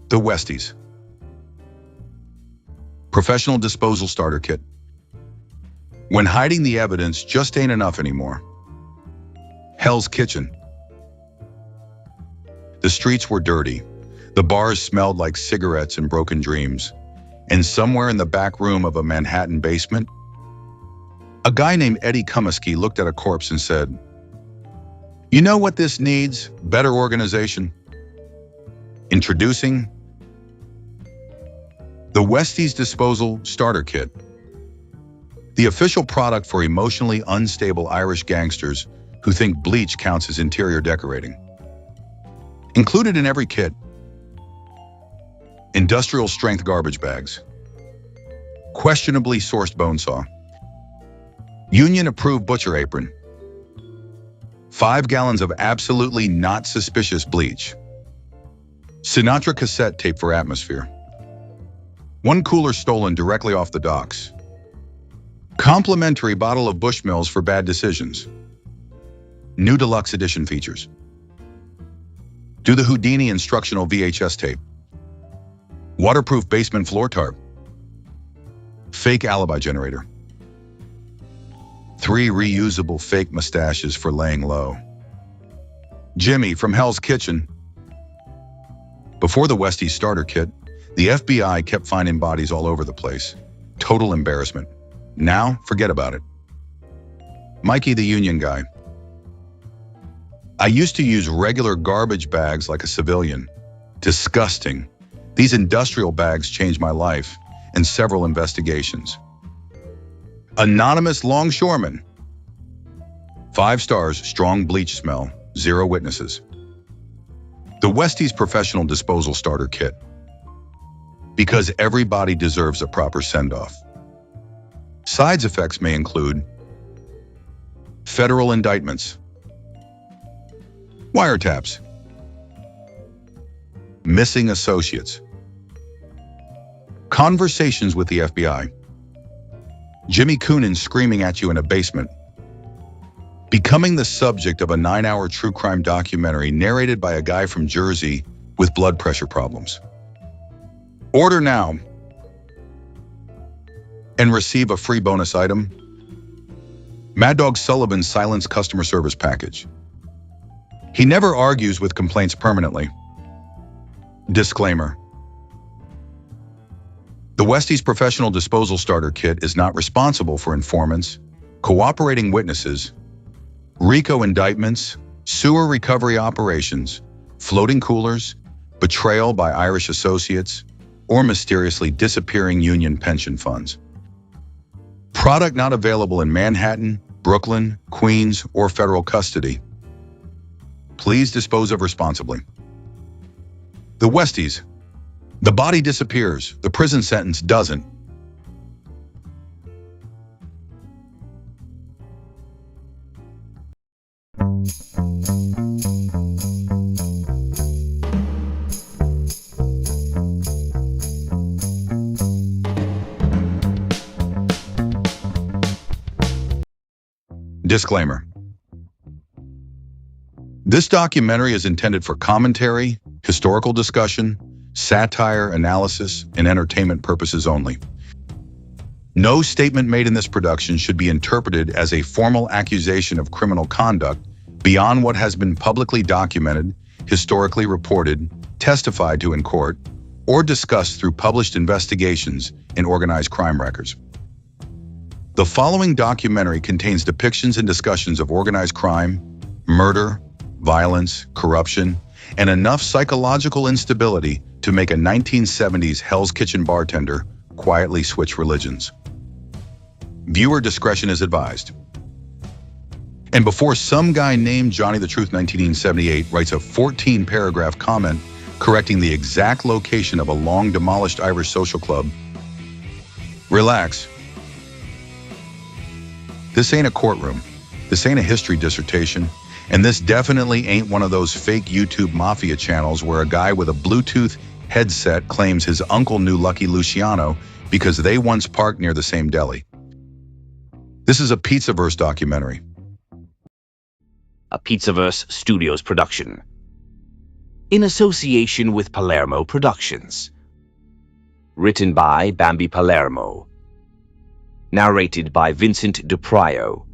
The Westies. Professional disposal starter kit. When hiding the evidence just ain't enough anymore. Hell's Kitchen. The streets were dirty. The bars smelled like cigarettes and broken dreams. And somewhere in the back room of a Manhattan basement, a guy named Eddie Cummiskey looked at a corpse and said, "You know what this needs? Better organization." Introducing the Westies Disposal Starter Kit, the official product for emotionally unstable Irish gangsters who think bleach counts as interior decorating. Included in every kit, industrial strength garbage bags, questionably sourced bone saw, union approved butcher apron, 5 gallons of absolutely not suspicious bleach, Sinatra cassette tape for atmosphere, 1 cooler stolen directly off the docks, complimentary bottle of Bushmills for bad decisions, new deluxe edition features, do the Houdini instructional VHS tape, waterproof basement floor tarp, fake alibi generator, 3 reusable fake mustaches for laying low. Jimmy from Hell's Kitchen. Before the Westies starter kit, the FBI kept finding bodies all over the place. Total embarrassment. Now, forget about it. Mikey the union guy. I used to use regular garbage bags like a civilian. Disgusting. These industrial bags changed my life and several investigations. Anonymous longshoreman. 5 stars, strong bleach smell, 0 witnesses. The Westies Professional Disposal Starter Kit. Because everybody deserves a proper send-off. Side effects may include federal indictments, wiretaps, missing associates, conversations with the FBI, Jimmy Coonan screaming at you in a basement, becoming the subject of a 9-hour true crime documentary narrated by a guy from Jersey with blood pressure problems. Order now and receive a free bonus item. Mad Dog Sullivan's Silence Customer Service Package. He never argues with complaints permanently. Disclaimer. The Westies Professional Disposal Starter Kit is not responsible for informants, cooperating witnesses, RICO indictments, sewer recovery operations, floating coolers, betrayal by Irish associates, or mysteriously disappearing union pension funds. Product not available in Manhattan, Brooklyn, Queens, or federal custody. Please dispose of responsibly. The Westies. The body disappears, the prison sentence doesn't. Disclaimer. This documentary is intended for commentary, historical discussion, satire, analysis, and entertainment purposes only. No statement made in this production should be interpreted as a formal accusation of criminal conduct beyond what has been publicly documented, historically reported, testified to in court, or discussed through published investigations and organized crime records. The following documentary contains depictions and discussions of organized crime, murder, violence, corruption, and enough psychological instability to make a 1970s Hell's Kitchen bartender quietly switch religions. Viewer discretion is advised. And before some guy named Johnny the Truth 1978 writes a 14-paragraph comment correcting the exact location of a long-demolished Irish social club, relax. This ain't a courtroom. This ain't a history dissertation. And this definitely ain't one of those fake YouTube mafia channels where a guy with a Bluetooth headset claims his uncle knew Lucky Luciano because they once parked near the same deli. This is a Pizzaverse documentary. A Pizzaverse Studios production. in association with Palermo Productions. Written by Bambi Palermo. Narrated by Vincent DePrio.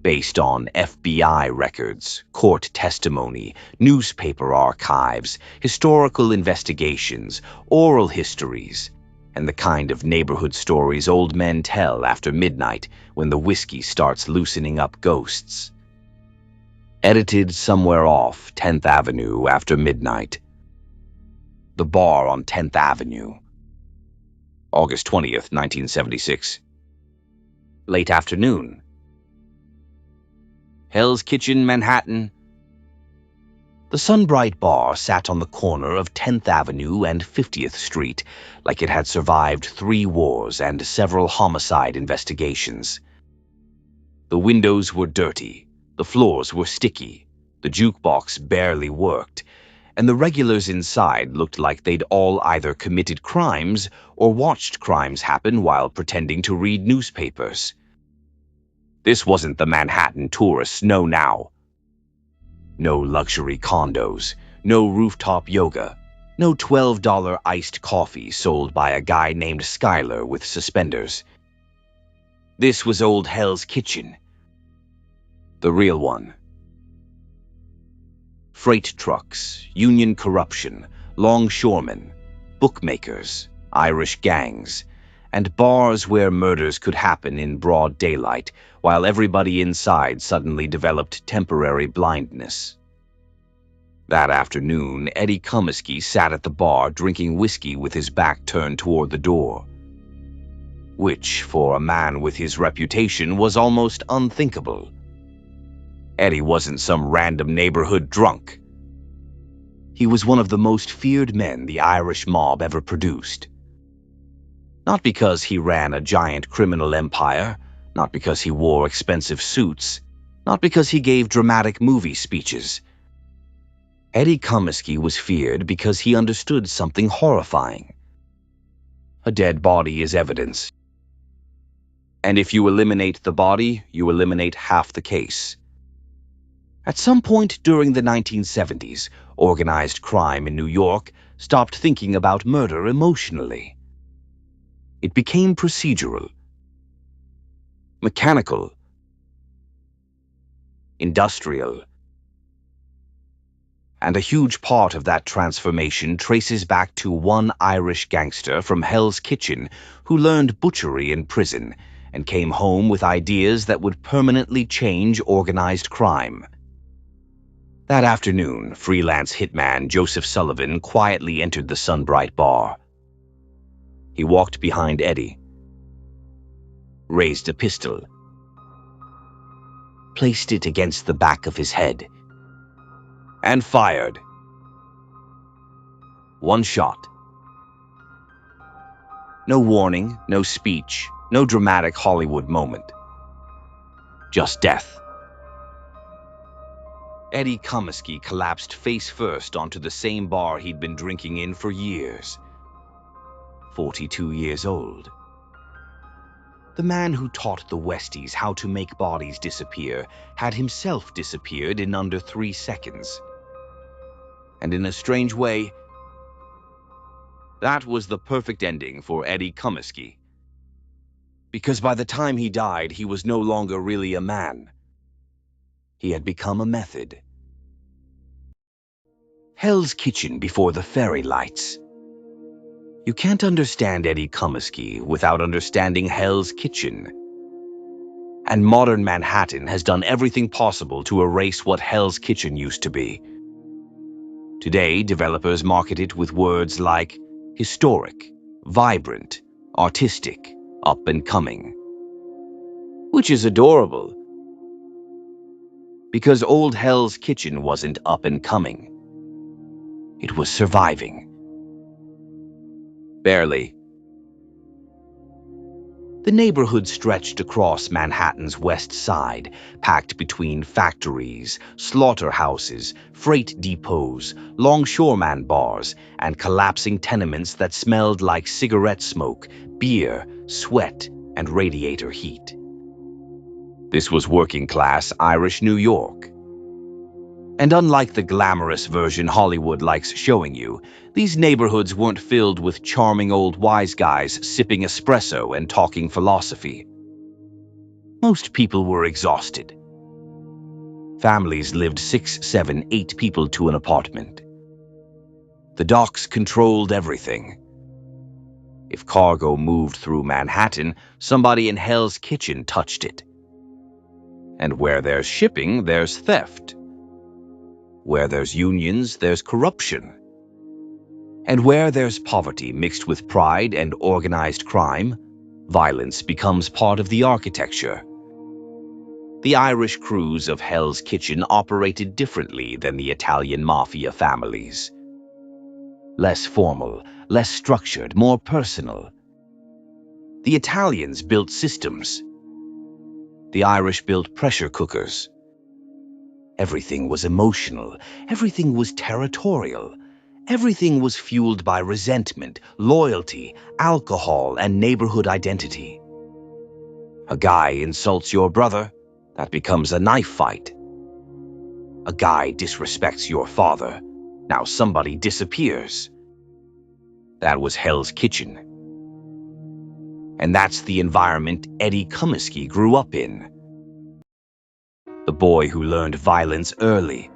Based on FBI records, court testimony, newspaper archives, historical investigations, oral histories, and the kind of neighborhood stories old men tell after midnight when the whiskey starts loosening up ghosts. Edited somewhere off 10th Avenue after midnight. The Bar on 10th Avenue. August 20th, 1976. Late afternoon. Hell's Kitchen, Manhattan. The Sunbrite Bar sat on the corner of 10th Avenue and 50th Street like it had survived 3 wars and several homicide investigations. The windows were dirty, the floors were sticky, the jukebox barely worked, and the regulars inside looked like they'd all either committed crimes or watched crimes happen while pretending to read newspapers. This wasn't the Manhattan tourists know now. No luxury condos, no rooftop yoga, no $12 iced coffee sold by a guy named Skyler with suspenders. This was old Hell's Kitchen. The real one. Freight trucks, union corruption, longshoremen, bookmakers, Irish gangs, and bars where murders could happen in broad daylight while everybody inside suddenly developed temporary blindness. That afternoon, Eddie Cummiskey sat at the bar drinking whiskey with his back turned toward the door, which, for a man with his reputation, was almost unthinkable. Eddie wasn't some random neighborhood drunk. He was one of the most feared men the Irish mob ever produced. Not because he ran a giant criminal empire, not because he wore expensive suits, not because he gave dramatic movie speeches. Eddie Cummiskey was feared because he understood something horrifying. A dead body is evidence. And if you eliminate the body, you eliminate half the case. At some point during the 1970s, organized crime in New York stopped thinking about murder emotionally. It became procedural, mechanical, industrial. And a huge part of that transformation traces back to one Irish gangster from Hell's Kitchen who learned butchery in prison and came home with ideas that would permanently change organized crime. That afternoon, freelance hitman Joseph Sullivan quietly entered the Sunbrite Bar. He walked behind Eddie, raised a pistol, placed it against the back of his head, and fired. One shot. No warning, no speech, no dramatic Hollywood moment. Just death. Eddie Cummiskey collapsed face first onto the same bar he'd been drinking in for years. 42 years old. The man who taught the Westies how to make bodies disappear had himself disappeared in under 3 seconds. And in a strange way, that was the perfect ending for Eddie Cummiskey. Because by the time he died, he was no longer really a man. He had become a method. Hell's Kitchen before the fairy lights. You can't understand Eddie Cummiskey without understanding Hell's Kitchen. And modern Manhattan has done everything possible to erase what Hell's Kitchen used to be. Today, developers market it with words like historic, vibrant, artistic, up and coming. Which is adorable. Because old Hell's Kitchen wasn't up and coming. It was surviving. Barely. The neighborhood stretched across Manhattan's west side, packed between factories, slaughterhouses, freight depots, longshoreman bars, and collapsing tenements that smelled like cigarette smoke, beer, sweat, and radiator heat. This was working-class Irish New York. And unlike the glamorous version Hollywood likes showing you, these neighborhoods weren't filled with charming old wise guys sipping espresso and talking philosophy. Most people were exhausted. Families lived 6, 7, 8 people to an apartment. The docks controlled everything. If cargo moved through Manhattan, somebody in Hell's Kitchen touched it. And where there's shipping, there's theft. Where there's unions, there's corruption. And where there's poverty mixed with pride and organized crime, violence becomes part of the architecture. The Irish crews of Hell's Kitchen operated differently than the Italian mafia families. Less formal, less structured, more personal. The Italians built systems. The Irish built pressure cookers. Everything was emotional. Everything was territorial. Everything was fueled by resentment, loyalty, alcohol, and neighborhood identity. A guy insults your brother, that becomes a knife fight. A guy disrespects your father, now somebody disappears. That was Hell's Kitchen. And that's the environment Eddie Cummiskey grew up in. The boy who learned violence early.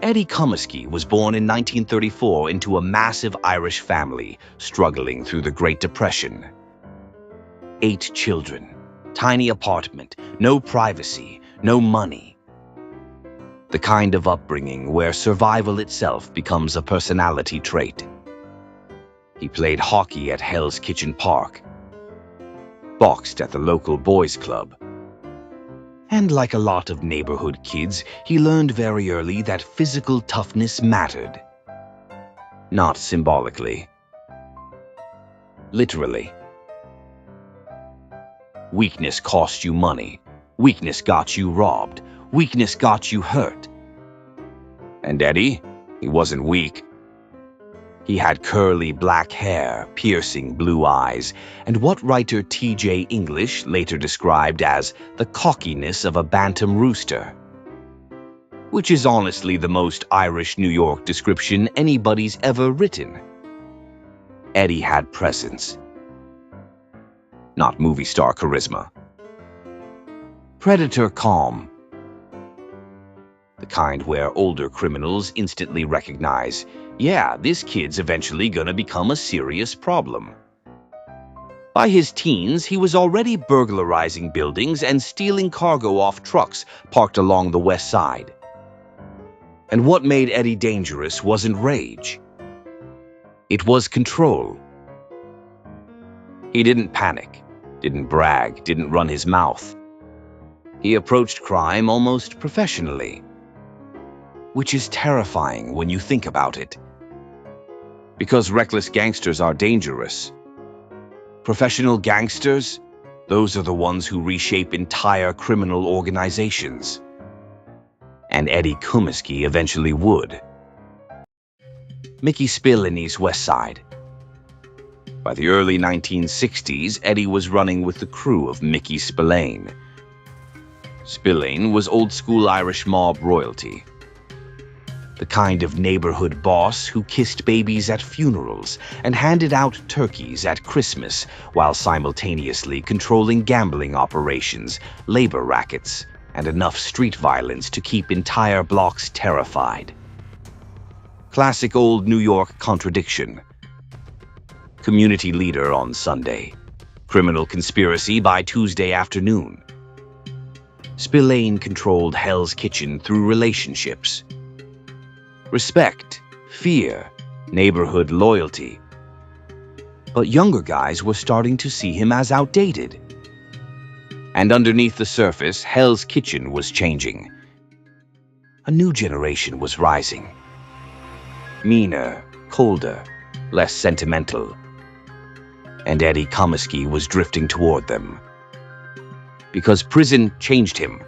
Eddie Cummiskey was born in 1934 into a massive Irish family struggling through the Great Depression. 8 children, tiny apartment, no privacy, no money. The kind of upbringing where survival itself becomes a personality trait. He played hockey at Hell's Kitchen Park, boxed at the local boys' club. And like a lot of neighborhood kids, he learned very early that physical toughness mattered. Not symbolically. Literally. Weakness cost you money. Weakness got you robbed. Weakness got you hurt. And Eddie, he wasn't weak. He had curly black hair, piercing blue eyes, and what writer T.J. English later described as the cockiness of a bantam rooster. Which is honestly the most Irish New York description anybody's ever written. Eddie had presence. Not movie star charisma. Predator calm. The kind where older criminals instantly recognize, yeah, this kid's eventually gonna become a serious problem. By his teens, he was already burglarizing buildings and stealing cargo off trucks parked along the west side. And what made Eddie dangerous wasn't rage. It was control. He didn't panic, didn't brag, didn't run his mouth. He approached crime almost professionally. Which is terrifying when you think about it. Because reckless gangsters are dangerous. Professional gangsters, those are the ones who reshape entire criminal organizations. And Eddie Cummiskey eventually would. Mickey Spillane's West Side. By the early 1960s, Eddie was running with the crew of Mickey Spillane. Spillane was old-school Irish mob royalty. The kind of neighborhood boss who kissed babies at funerals and handed out turkeys at Christmas while simultaneously controlling gambling operations, labor rackets, and enough street violence to keep entire blocks terrified. Classic old New York contradiction. Community leader on Sunday. Criminal conspiracy by Tuesday afternoon. Spillane controlled Hell's Kitchen through relationships. Respect, fear, neighborhood loyalty. But younger guys were starting to see him as outdated. And underneath the surface, Hell's Kitchen was changing. A new generation was rising. Meaner, colder, less sentimental. And Eddie Cummiskey was drifting toward them. Because prison changed him.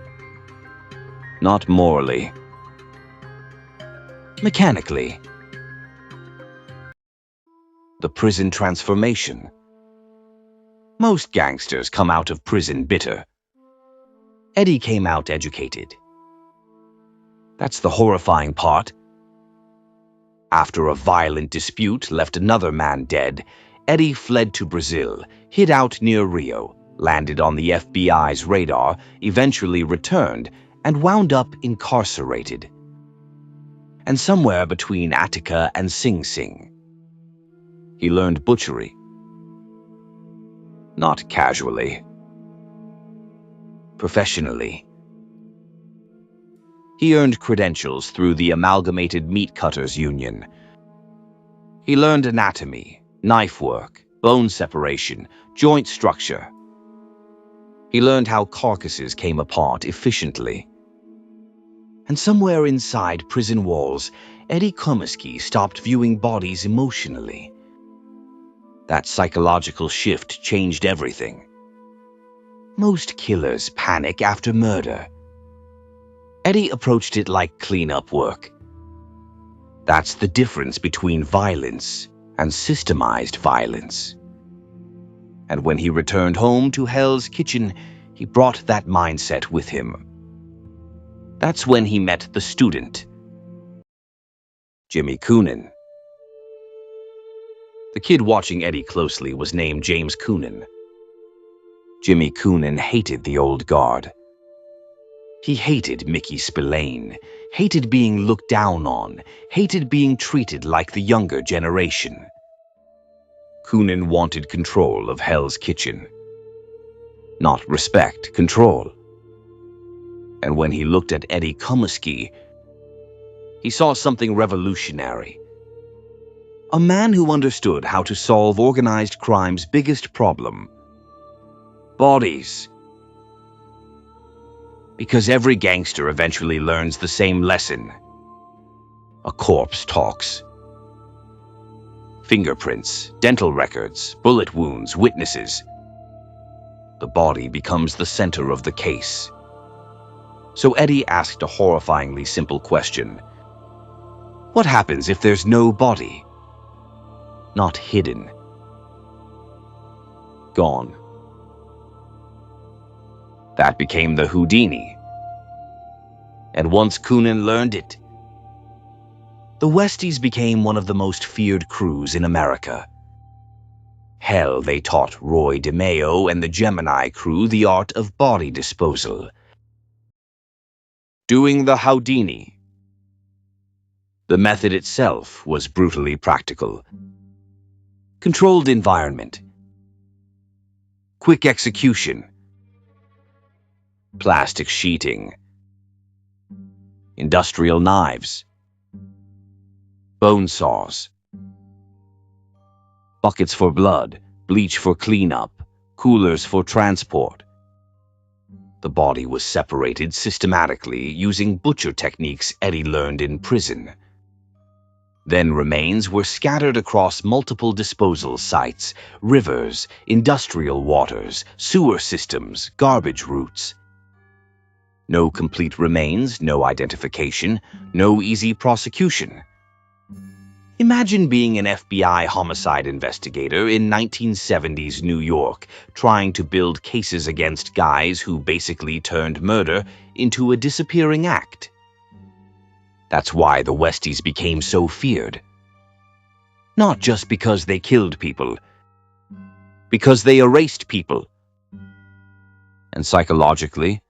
Not morally. Mechanically. The prison transformation. Most gangsters come out of prison bitter. Eddie came out educated. That's the horrifying part. After a violent dispute left another man dead, Eddie fled to Brazil, hid out near Rio, landed on the FBI's radar, eventually returned, and wound up incarcerated. And somewhere between Attica and Sing Sing, he learned butchery. Not casually. Professionally. He earned credentials through the Amalgamated Meat Cutters Union. He learned anatomy, knife work, bone separation, joint structure. He learned how carcasses came apart efficiently. And somewhere inside prison walls, Eddie Cummiskey stopped viewing bodies emotionally. That psychological shift changed everything. Most killers panic after murder. Eddie approached it like cleanup work. That's the difference between violence and systemized violence. And when he returned home to Hell's Kitchen, he brought that mindset with him. That's when he met the student, Jimmy Coonan. The kid watching Eddie closely was named James Coonan. Jimmy Coonan hated the old guard. He hated Mickey Spillane, hated being looked down on, hated being treated like the younger generation. Coonan wanted control of Hell's Kitchen. Not respect, control. And when he looked at Eddie Cummiskey, he saw something revolutionary. A man who understood how to solve organized crime's biggest problem: bodies. Because every gangster eventually learns the same lesson. A corpse talks. Fingerprints, dental records, bullet wounds, witnesses. The body becomes the center of the case. So Eddie asked a horrifyingly simple question. What happens if there's no body? Not hidden. Gone. That became the Houdini. And once Coonan learned it, the Westies became one of the most feared crews in America. Hell, they taught Roy DeMeo and the Gemini crew the art of body disposal. Doing the Houdini. The method itself was brutally practical. Controlled environment. Quick execution. Plastic sheeting. Industrial knives. Bone saws. Buckets for blood, bleach for cleanup, coolers for transport. The body was separated systematically using butcher techniques Eddie learned in prison. Then remains were scattered across multiple disposal sites, rivers, industrial waters, sewer systems, garbage routes. No complete remains, no identification, no easy prosecution. Imagine being an FBI homicide investigator in 1970s New York, trying to build cases against guys who basically turned murder into a disappearing act. That's why the Westies became so feared. Not just because they killed people, because they erased people. And psychologically,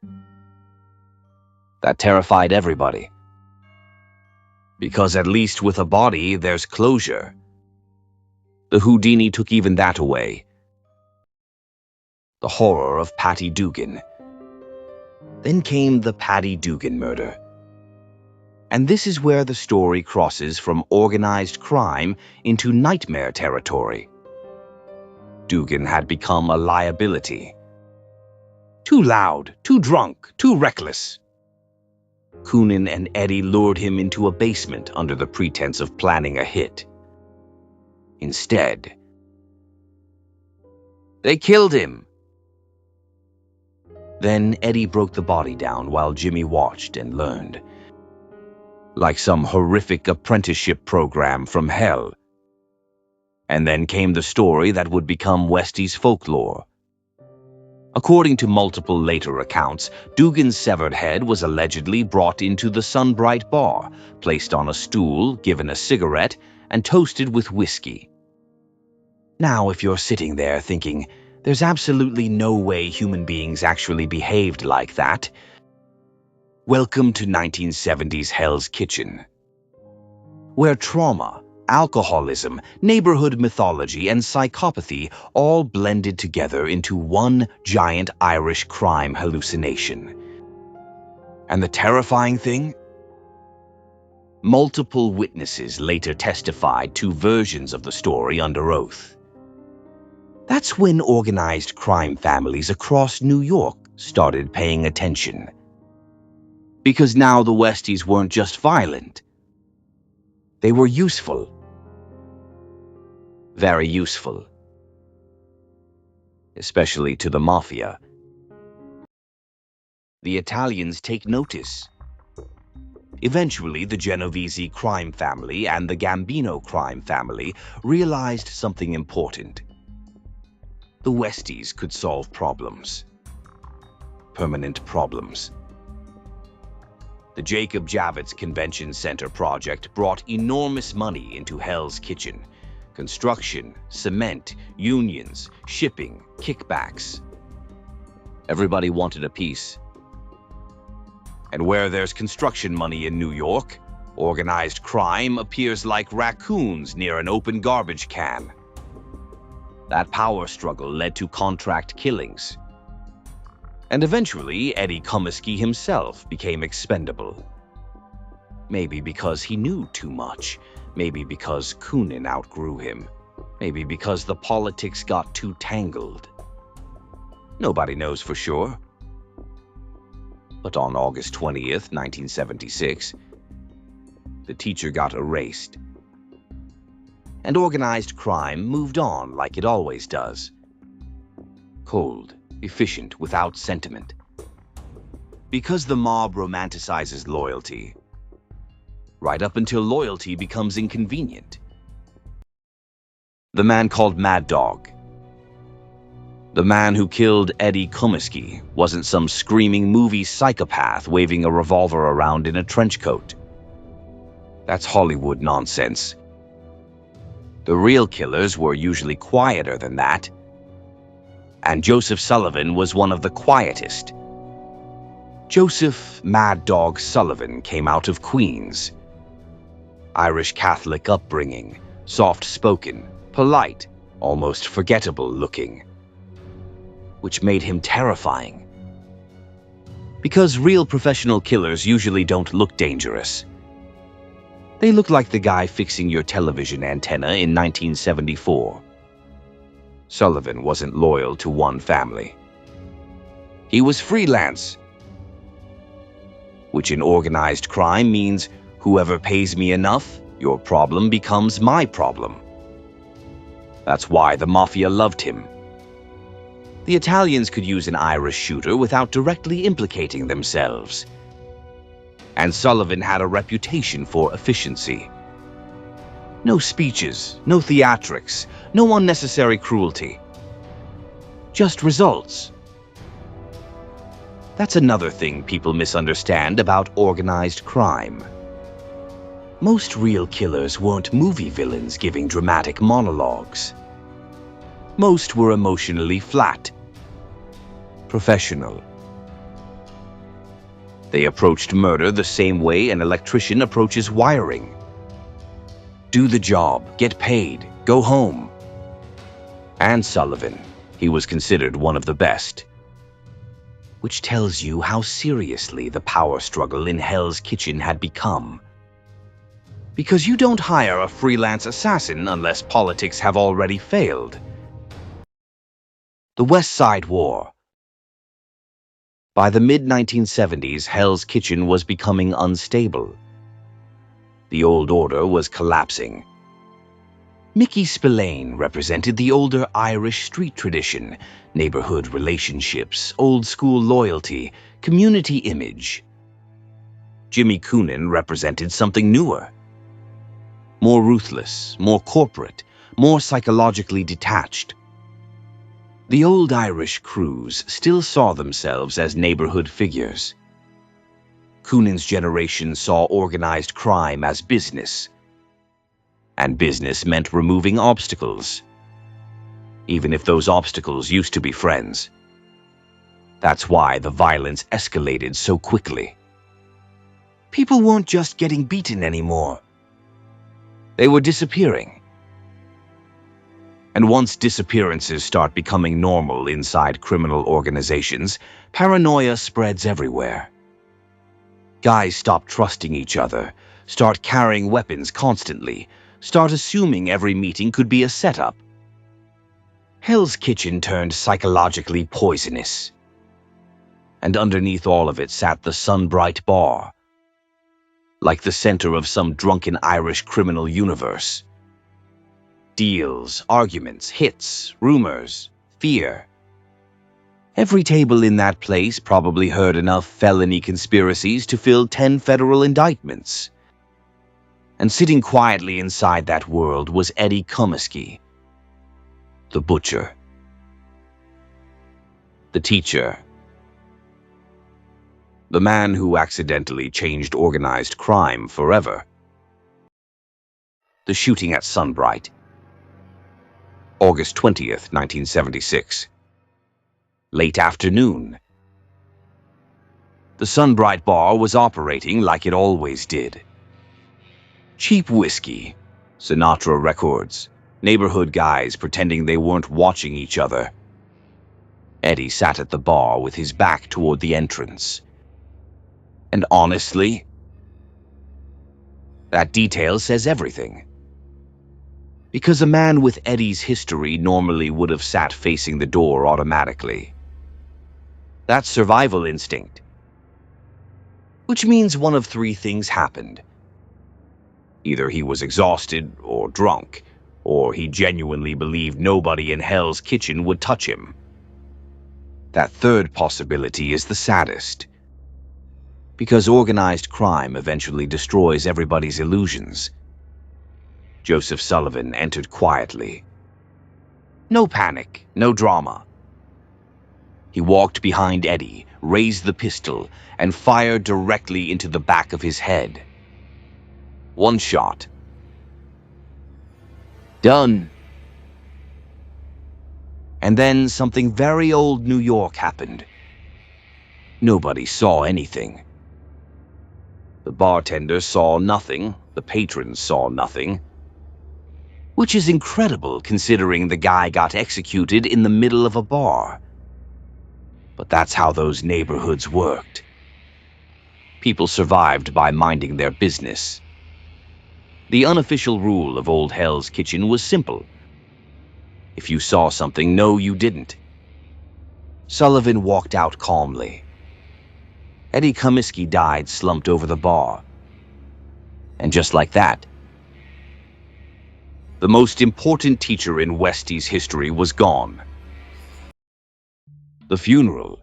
that terrified everybody. Because at least with a body, there's closure. The Houdini took even that away. The horror of Patty Dugan. Then came the Patty Dugan murder. And this is where the story crosses from organized crime into nightmare territory. Dugan had become a liability. Too loud, too drunk, too reckless. Coonan and Eddie lured him into a basement under the pretense of planning a hit. Instead, they killed him. Then Eddie broke the body down while Jimmy watched and learned. Like some horrific apprenticeship program from hell. And then came the story that would become Westies folklore. According to multiple later accounts, Dugan's severed head was allegedly brought into the Sunbrite Bar, placed on a stool, given a cigarette, and toasted with whiskey. Now, if you're sitting there thinking, there's absolutely no way human beings actually behaved like that, welcome to 1970s Hell's Kitchen, where trauma, alcoholism, neighborhood mythology, and psychopathy all blended together into one giant Irish crime hallucination. And the terrifying thing? Multiple witnesses later testified to versions of the story under oath. That's when organized crime families across New York started paying attention. Because now the Westies weren't just violent. They were useful. Very useful. Especially to the mafia. The Italians take notice. Eventually, the Genovese crime family and the Gambino crime family realized something important. The Westies could solve problems. Permanent problems. The Jacob Javits Convention Center project brought enormous money into Hell's Kitchen. Construction, cement, unions, shipping, kickbacks. Everybody wanted a piece. And where there's construction money in New York, organized crime appears like raccoons near an open garbage can. That power struggle led to contract killings. And eventually, Eddie Cummiskey himself became expendable. Maybe because he knew too much. Maybe because Coonan outgrew him. Maybe because the politics got too tangled. Nobody knows for sure. But on August 20th, 1976, the teacher got erased. And organized crime moved on like it always does. Cold, efficient, without sentiment. Because the mob romanticizes loyalty, right up until loyalty becomes inconvenient. The man called Mad Dog, the man who killed Eddie Cummiskey, wasn't some screaming movie psychopath waving a revolver around in a trench coat. That's Hollywood nonsense. The real killers were usually quieter than that. And Joseph Sullivan was one of the quietest. Joseph Mad Dog Sullivan came out of Queens. Irish Catholic upbringing, soft-spoken, polite, almost forgettable looking, which made him terrifying. Because real professional killers usually don't look dangerous. They look like the guy fixing your television antenna in 1974. Sullivan wasn't loyal to one family. He was freelance, which in organized crime means whoever pays me enough, your problem becomes my problem. That's why the mafia loved him. The Italians could use an Irish shooter without directly implicating themselves. And Sullivan had a reputation for efficiency. No speeches, no theatrics, no unnecessary cruelty. Just results. That's another thing people misunderstand about organized crime. Most real killers weren't movie villains giving dramatic monologues. Most were emotionally flat. Professional. They approached murder the same way an electrician approaches wiring. Do the job, get paid, go home. And Sullivan, he was considered one of the best. Which tells you how seriously the power struggle in Hell's Kitchen had become. Because you don't hire a freelance assassin unless politics have already failed. The West Side War. By the mid-1970s, Hell's Kitchen was becoming unstable. The old order was collapsing. Mickey Spillane represented the older Irish street tradition, neighborhood relationships, old-school loyalty, community image. Jimmy Coonan represented something newer. More ruthless, more corporate, more psychologically detached. The old Irish crews still saw themselves as neighborhood figures. Coonan's generation saw organized crime as business, and business meant removing obstacles, even if those obstacles used to be friends. That's why the violence escalated so quickly. People weren't just getting beaten anymore. They were disappearing. And once disappearances start becoming normal inside criminal organizations, paranoia spreads everywhere. Guys stop trusting each other, start carrying weapons constantly, start assuming every meeting could be a setup. Hell's Kitchen turned psychologically poisonous. And underneath all of it sat the Sunbrite Bar, like the center of some drunken Irish criminal universe. Deals, arguments, hits, rumors, fear. Every table in that place probably heard enough felony conspiracies to fill 10 federal indictments. And sitting quietly inside that world was Eddie Cummiskey, the butcher, the teacher, the man who accidentally changed organized crime forever. The shooting at Sunbrite, August 20th, 1976. Late afternoon. The Sunbrite Bar was operating like it always did. Cheap whiskey, Sinatra records, neighborhood guys pretending they weren't watching each other. Eddie sat at the bar with his back toward the entrance. And honestly, that detail says everything. Because a man with Eddie's history normally would have sat facing the door automatically. That's survival instinct. Which means one of three things happened. Either he was exhausted or drunk, or he genuinely believed nobody in Hell's Kitchen would touch him. That third possibility is the saddest. Because organized crime eventually destroys everybody's illusions. Joseph Sullivan entered quietly. No panic, no drama. He walked behind Eddie, raised the pistol, and fired directly into the back of his head. One shot. Done. And then something very old New York happened. Nobody saw anything. The bartender saw nothing, the patrons saw nothing. Which is incredible considering the guy got executed in the middle of a bar. But that's how those neighborhoods worked. People survived by minding their business. The unofficial rule of Old Hell's Kitchen was simple. If you saw something, no, you didn't. Sullivan walked out calmly. Eddie Cummiskey died slumped over the bar. And just like that, the most important teacher in Westies history was gone. The funeral.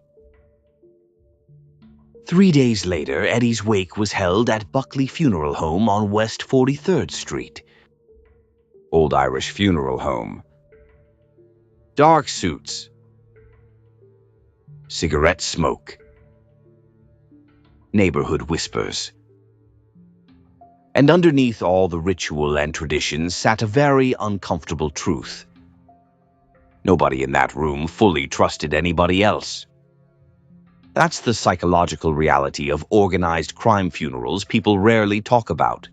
3 days later, Eddie's wake was held at Buckley Funeral Home on West 43rd Street. Old Irish funeral home. Dark suits. Cigarette smoke. Neighborhood whispers. And underneath all the ritual and tradition sat a very uncomfortable truth. Nobody in that room fully trusted anybody else. That's the psychological reality of organized crime funerals people rarely talk about.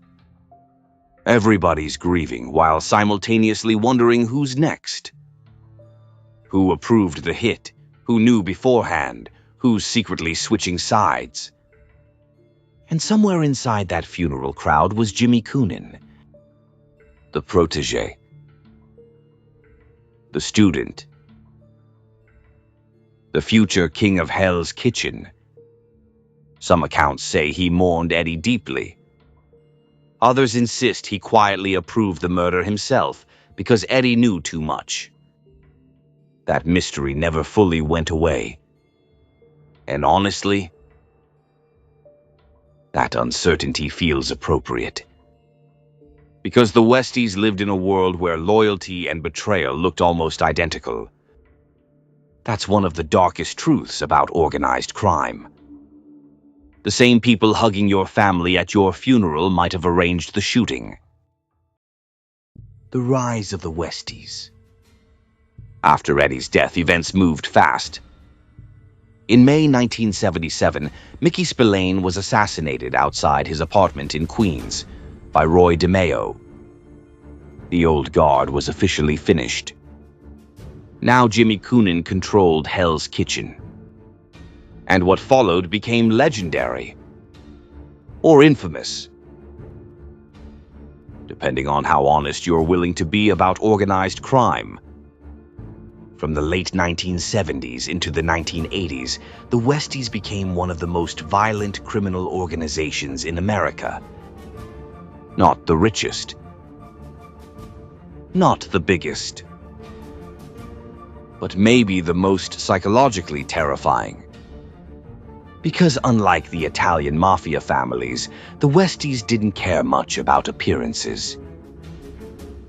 Everybody's grieving while simultaneously wondering who's next. Who approved the hit? Who knew beforehand? Who's secretly switching sides? And somewhere inside that funeral crowd was Jimmy Coonan, the protege, the student, the future king of Hell's Kitchen. Some accounts say he mourned Eddie deeply. Others insist he quietly approved the murder himself because Eddie knew too much. That mystery never fully went away. And honestly, that uncertainty feels appropriate. Because the Westies lived in a world where loyalty and betrayal looked almost identical. That's one of the darkest truths about organized crime. The same people hugging your family at your funeral might have arranged the shooting. The rise of the Westies. After Eddie's death, events moved fast. In May 1977, Mickey Spillane was assassinated outside his apartment in Queens by Roy DeMeo. The old guard was officially finished. Now Jimmy Coonan controlled Hell's Kitchen. And what followed became legendary. Or infamous. Depending on how honest you're willing to be about organized crime. From the late 1970s into the 1980s, the Westies became one of the most violent criminal organizations in America. Not the richest. Not the biggest. But maybe the most psychologically terrifying. Because unlike the Italian mafia families, the Westies didn't care much about appearances.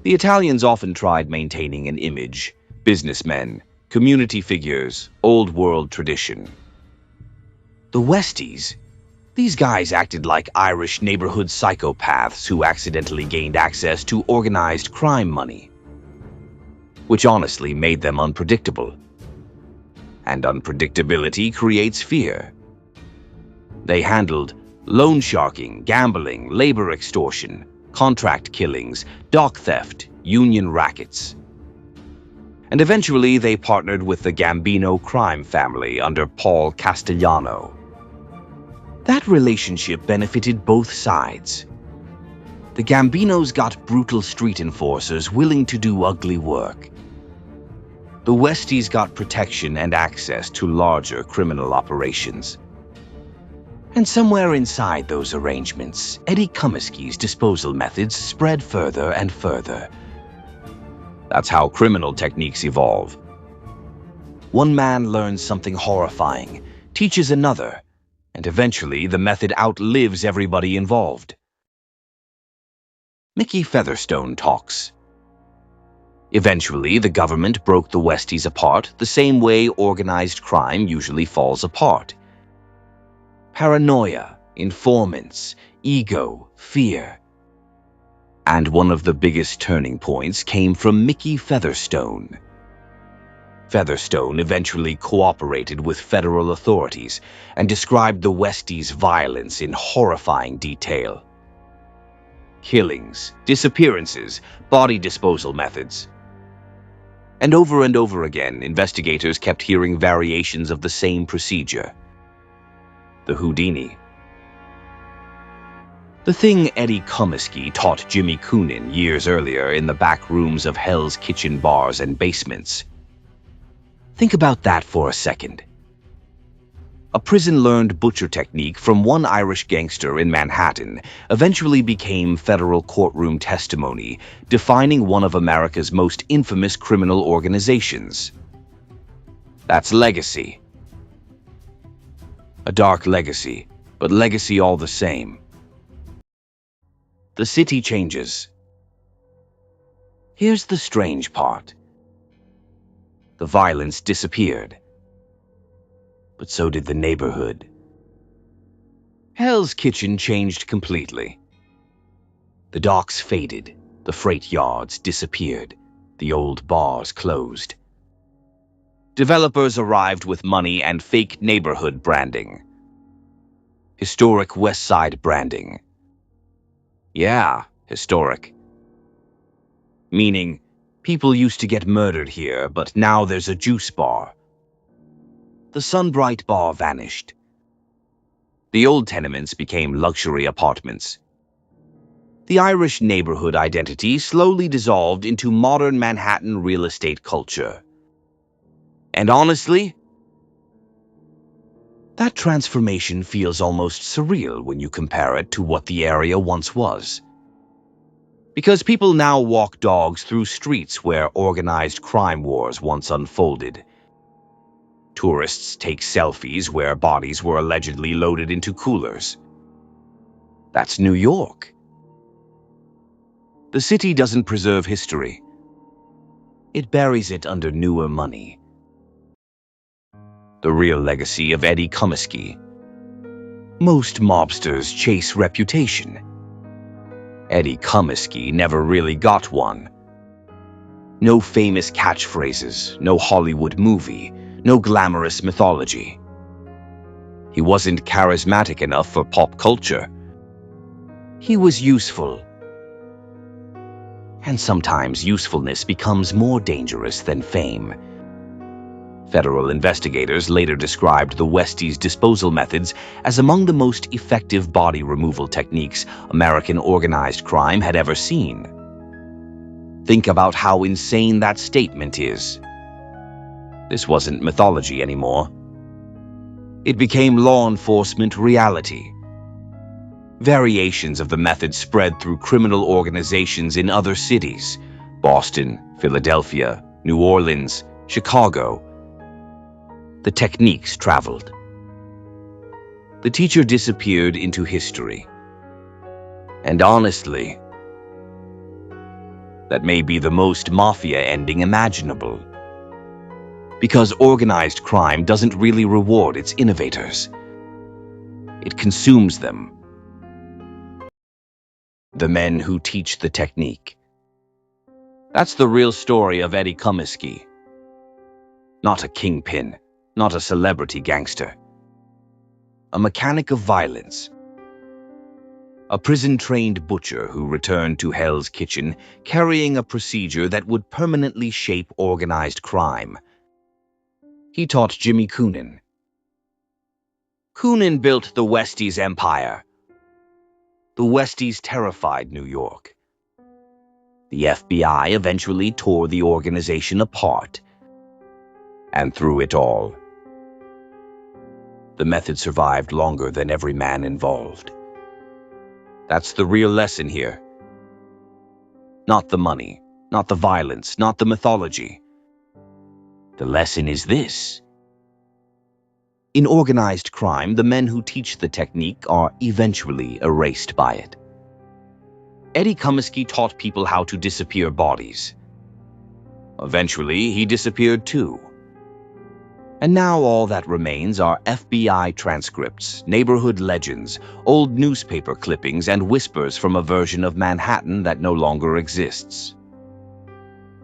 The Italians often tried maintaining an image. Businessmen, community figures, old world tradition. The Westies? These guys acted like Irish neighborhood psychopaths who accidentally gained access to organized crime money. Which honestly made them unpredictable. And unpredictability creates fear. They handled loan sharking, gambling, labor extortion, contract killings, dock theft, union rackets. And eventually they partnered with the Gambino crime family under Paul Castellano. That relationship benefited both sides. The Gambinos got brutal street enforcers willing to do ugly work. The Westies got protection and access to larger criminal operations. And somewhere inside those arrangements, Eddie Cummiskey's disposal methods spread further and further. That's how criminal techniques evolve. One man learns something horrifying, teaches another, and eventually the method outlives everybody involved. Mickey Featherstone talks. Eventually, the government broke the Westies apart the same way organized crime usually falls apart. Paranoia, informants, ego, fear. And one of the biggest turning points came from Mickey Featherstone. Featherstone eventually cooperated with federal authorities and described the Westies' violence in horrifying detail. Killings, disappearances, body disposal methods. And over again, investigators kept hearing variations of the same procedure. The Houdini. The thing Eddie Cummiskey taught Jimmy Coonan years earlier in the back rooms of Hell's Kitchen bars and basements. Think about that for a second. A prison-learned butcher technique from one Irish gangster in Manhattan eventually became federal courtroom testimony, defining one of America's most infamous criminal organizations. That's legacy. A dark legacy, but legacy all the same. The city changes. Here's the strange part. The violence disappeared. But so did the neighborhood. Hell's Kitchen changed completely. The docks faded, the freight yards disappeared, the old bars closed. Developers arrived with money and fake neighborhood branding. Historic West Side branding. Yeah, historic. Meaning, people used to get murdered here, but now there's a juice bar. The Sunbrite Bar vanished. The old tenements became luxury apartments. The Irish neighborhood identity slowly dissolved into modern Manhattan real estate culture. And honestly, that transformation feels almost surreal when you compare it to what the area once was. Because people now walk dogs through streets where organized crime wars once unfolded. Tourists take selfies where bodies were allegedly loaded into coolers. That's New York. The city doesn't preserve history. It buries it under newer money. the real legacy of Eddie Cummiskey. Most mobsters chase reputation. Eddie Cummiskey never really got one. No famous catchphrases, no Hollywood movie, no glamorous mythology. He wasn't charismatic enough for pop culture. He was useful. And sometimes usefulness becomes more dangerous than fame. Federal investigators later described the Westies' disposal methods as among the most effective body removal techniques American organized crime had ever seen. Think about how insane that statement is. This wasn't mythology anymore. It became law enforcement reality. Variations of the method spread through criminal organizations in other cities: Boston, Philadelphia, New Orleans, Chicago. The techniques traveled. The teacher disappeared into history. And honestly, that may be the most mafia ending imaginable. Because organized crime doesn't really reward its innovators. It consumes them. The men who teach the technique. That's the real story of Eddie Cummiskey. Not a kingpin, not a celebrity gangster. A mechanic of violence. A prison-trained butcher who returned to Hell's Kitchen carrying a procedure that would permanently shape organized crime. He taught Jimmy Coonan. Coonan built the Westies empire. The Westies terrified New York. The FBI eventually tore the organization apart. And through it all, the method survived longer than every man involved. That's the real lesson here. Not the money, not the violence, not the mythology. The lesson is this. In organized crime, the men who teach the technique are eventually erased by it. Eddie Cummiskey taught people how to disappear bodies. Eventually, he disappeared too. And now all that remains are FBI transcripts, neighborhood legends, old newspaper clippings, and whispers from a version of Manhattan that no longer exists.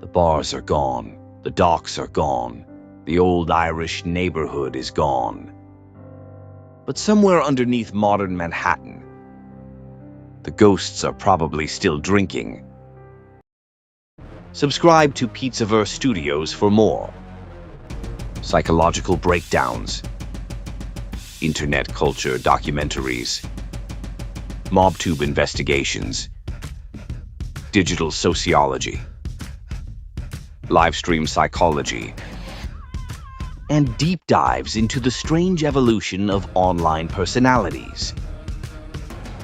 The bars are gone. The docks are gone. The old Irish neighborhood is gone. But somewhere underneath modern Manhattan, the ghosts are probably still drinking. Subscribe to Pizzaverse Studios for more. Psychological breakdowns, internet culture documentaries, MobTube investigations, digital sociology, livestream psychology, and deep dives into the strange evolution of online personalities.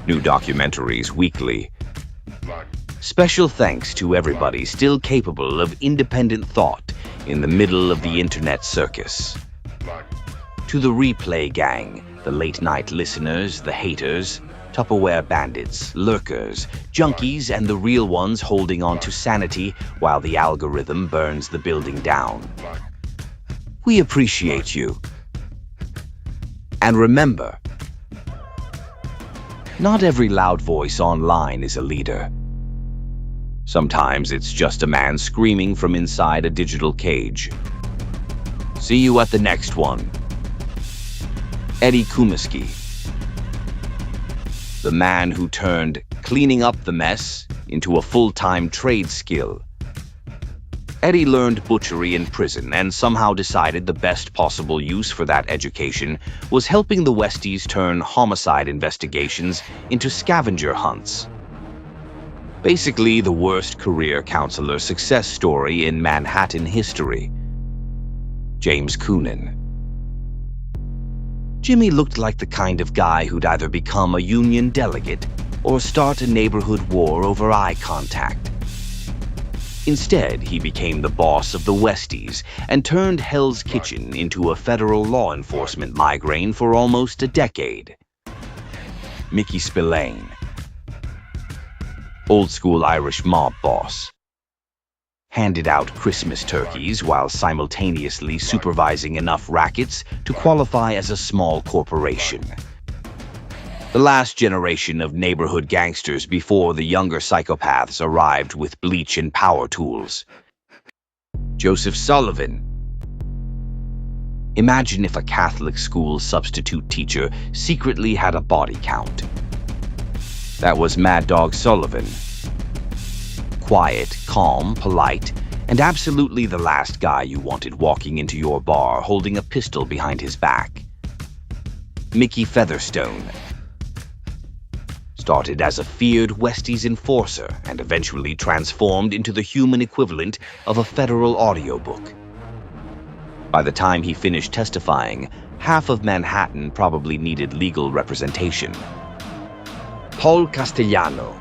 New documentaries weekly. Special thanks to everybody still capable of independent thought in the middle of the internet circus. To the replay gang, the late-night listeners, the haters, Tupperware bandits, lurkers, junkies, and the real ones holding on to sanity while the algorithm burns the building down. We appreciate you. And remember, not every loud voice online is a leader. Sometimes it's just a man screaming from inside a digital cage. See you at the next one. Eddie Cummiskey, the man who turned cleaning up the mess into a full-time trade skill. Eddie learned butchery in prison and somehow decided the best possible use for that education was helping the Westies turn homicide investigations into scavenger hunts. Basically, the worst career counselor success story in Manhattan history. James Coonan. Jimmy looked like the kind of guy who'd either become a union delegate or start a neighborhood war over eye contact. Instead, he became the boss of the Westies and turned Hell's Kitchen into a federal law enforcement migraine for almost a decade. Mickey Spillane. Old-school Irish mob boss. handed out Christmas turkeys while simultaneously supervising enough rackets to qualify as a small corporation. The last generation of neighborhood gangsters before the younger psychopaths arrived with bleach and power tools. Joseph Sullivan. Imagine if a Catholic school substitute teacher secretly had a body count. That was Mad Dog Sullivan. Quiet, calm, polite, and absolutely the last guy you wanted walking into your bar holding a pistol behind his back. Mickey Featherstone. Started as a feared Westies enforcer and eventually transformed into the human equivalent of a federal audiobook. By the time he finished testifying, half of Manhattan probably needed legal representation. Paul Castellano.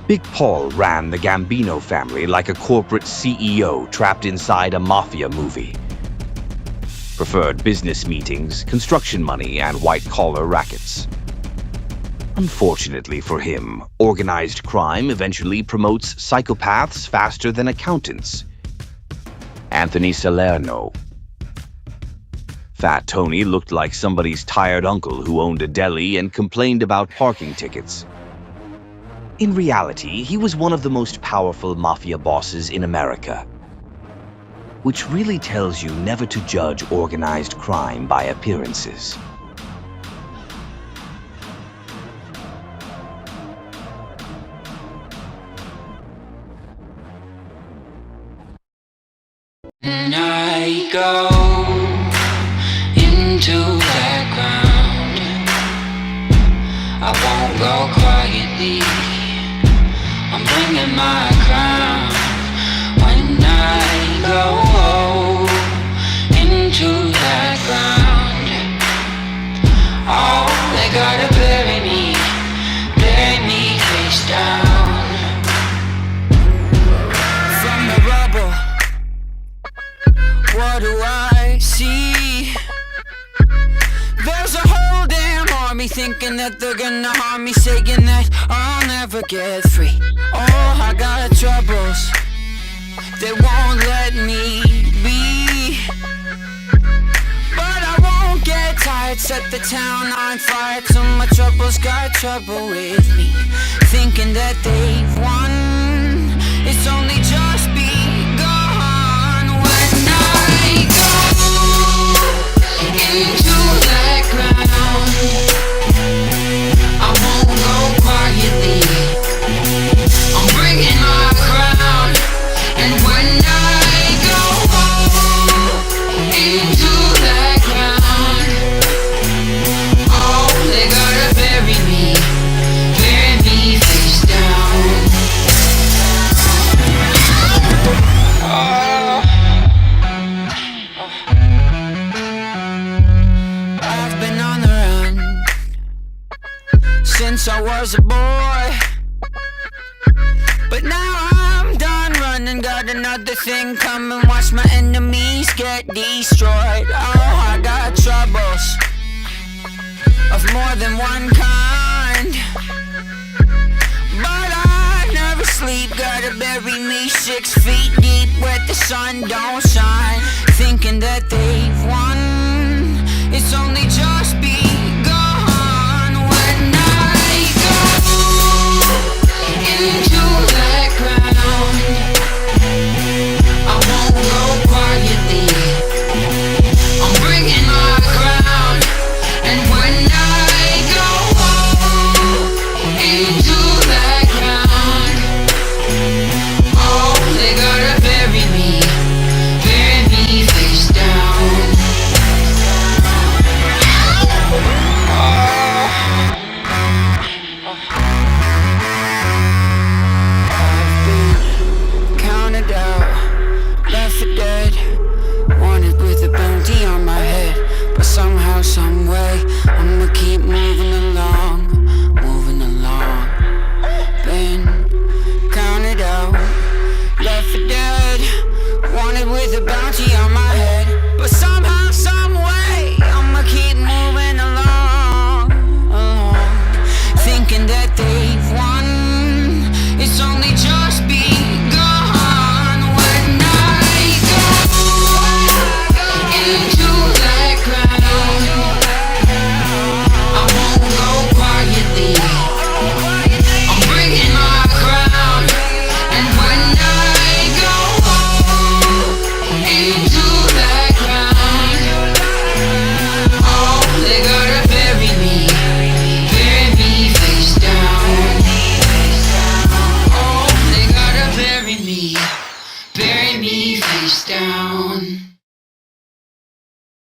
Big Paul ran the Gambino family like a corporate CEO trapped inside a mafia movie. Preferred business meetings, construction money, and white-collar rackets. Unfortunately for him, organized crime eventually promotes psychopaths faster than accountants. Anthony Salerno. Fat Tony looked like somebody's tired uncle who owned a deli and complained about parking tickets. In reality, he was one of the most powerful mafia bosses in America. Which really tells you never to judge organized crime by appearances. And I go into that ground. I won't go quietly. I'm bringing my crown. When I go into that ground, oh, they gotta bury me face down. From the rubble, what do I see? There's a whole damn army thinking that they're gonna harm me, saying that I'll never get free. Oh, I got troubles, they won't let me be. But I won't get tired, set the town on fire till my troubles got trouble with me. Thinking that they've won, it's only just begun. When I go into that ground, I won't go quietly. I'm bringing my crown. And when I go into that ground, oh, they gotta bury me face down. I've been on the run since I was a boy, but now I'm done running. Got another thing coming, watch my enemies get destroyed. Oh, I got troubles of more than one kind, but I never sleep. Gotta bury me 6 feet deep where the sun don't shine. Thinking that they've won, it's only just begun. When I go into that ground, I won't go quietly. I'm bringing my crown. And when I go into that ground, oh, they gotta bury me face down. I've been counted out, left for dead, wanted with a bounty on my head. But somehow, someway, I'ma keep moving along. Been counted out, left for dead, wanted with a bounty on my head. But somehow, someway, I'ma keep moving along. Thinking that they've won, it's only just begun. down.